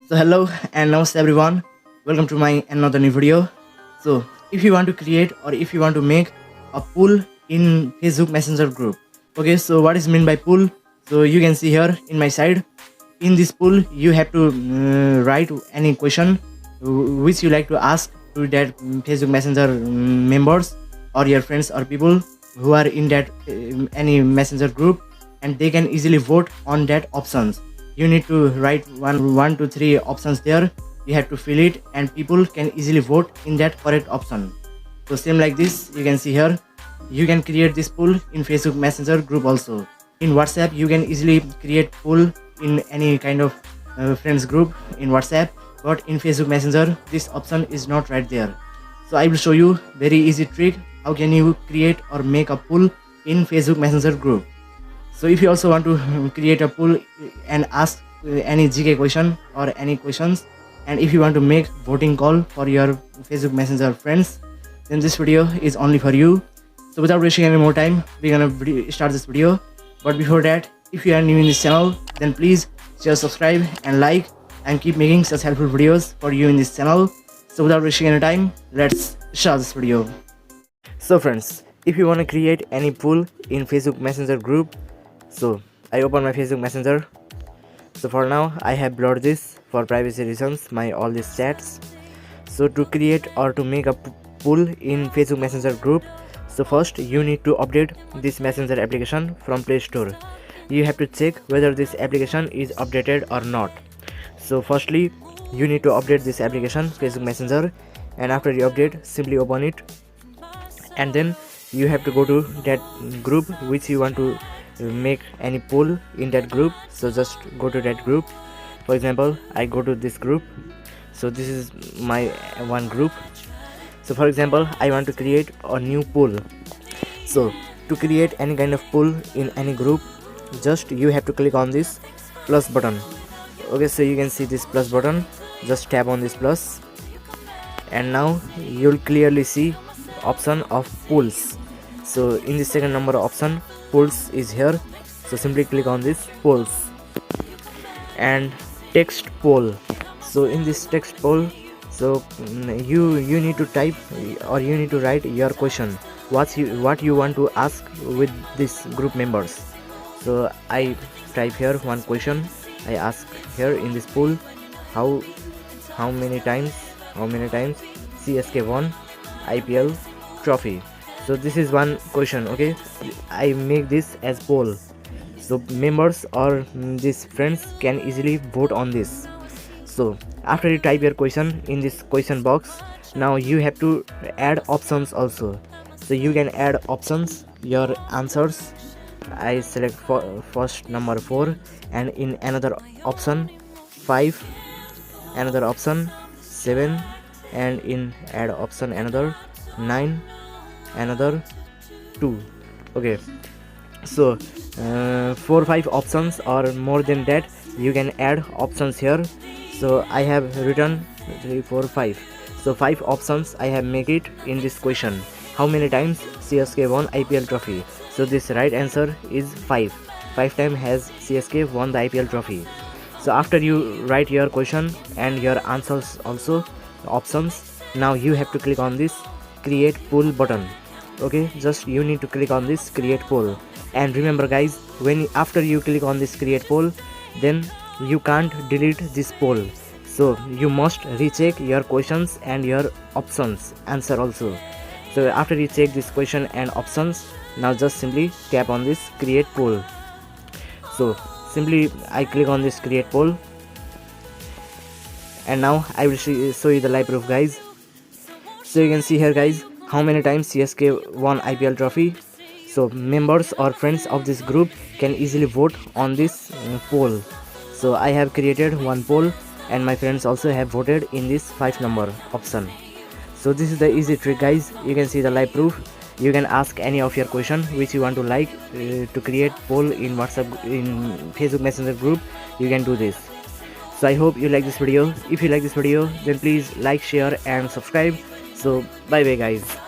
So hello and namaste everyone. Welcome to my another new video. So if you want to create or if you want to make a pool in Facebook Messenger group. Okay, so what is meant by pool? So you can see here in my side. In this pool, you have to write any question which you like to ask to that Facebook Messenger members or your friends or people who are in that any messenger group, and they can easily vote on that options. You need to write one two three options there. You have to fill it and people can easily vote in that correct option. So same like this, you can see here, you can create this pool in Facebook Messenger group also. In WhatsApp, you can easily create pool in any kind of friends group in WhatsApp, but in Facebook Messenger this option is not right there. So I will show you very easy trick how can you create or make a pool in Facebook Messenger group. So if you also want to create a pool and ask any GK question or any questions, and if you want to make voting call for your Facebook Messenger friends, then this video is only for you. So without wasting any more time, we're gonna start this video. But before that, if you are new in this channel, then please share, subscribe and like, and keep making such helpful videos for you in this channel. So without wasting any time, let's start this video. So friends, if you want to create any pool in Facebook Messenger group, so I open my Facebook Messenger. So for now I have blurred this for privacy reasons, my all these chats. So to create or to make a pool in Facebook Messenger group, so first you need to update this messenger application from Play Store. You have to check whether this application is updated or not. So firstly you need to update this application Facebook Messenger, and after you update, simply open it, and then you have to go to that group which you want to make any pool in that group. So just go to that group. For example, I go to this group. So this is my one group. So for example, I want to create a new pool. So to create any kind of pool in any group, just you have to click on this plus button. Okay, so you can see this plus button. Just tap on this plus, and now you'll clearly see option of pools. So in the second number option, pools is here. So simply click on this pools and text poll. So in this text poll, so you need to type or you need to write your question, what you want to ask with this group members. So I type here one question. I ask here in this pool, how many times CSK won IPL trophy. So this is one question. Okay, I make this as poll, so members or these friends can easily vote on this. So after you type your question in this question box, now you have to add options also. So you can add options, your answers. I select for first number 4, and in another option 5, another option 7, and in add option another 9, another 2. Okay, so 4-5 options or more than that, you can add options here. So I have written 3 4 5, so 5 options I have make it in this question. How many times CSK won IPL trophy? So this right answer is 5 times has CSK won the IPL trophy. So after you write your question and your answers also options, now you have to click on this create pool button. Okay, just you need to click on this create poll. And remember guys, when after you click on this create poll, then you can't delete this poll. So you must recheck your questions and your options answer also. So after you check this question and options, now just simply tap on this create poll. So simply I click on this create poll, and now I will show you the live proof guys. So you can see here guys, how many times CSK won IPL trophy. So members or friends of this group can easily vote on this poll. So I have created one poll, and my friends also have voted in this 5 number option. So this is the easy trick guys. You can see the live proof. You can ask any of your question which you want to to create poll in WhatsApp, in Facebook Messenger group. You can do this. So I hope you like this video. If you like this video, then please like, share and subscribe. So bye bye guys.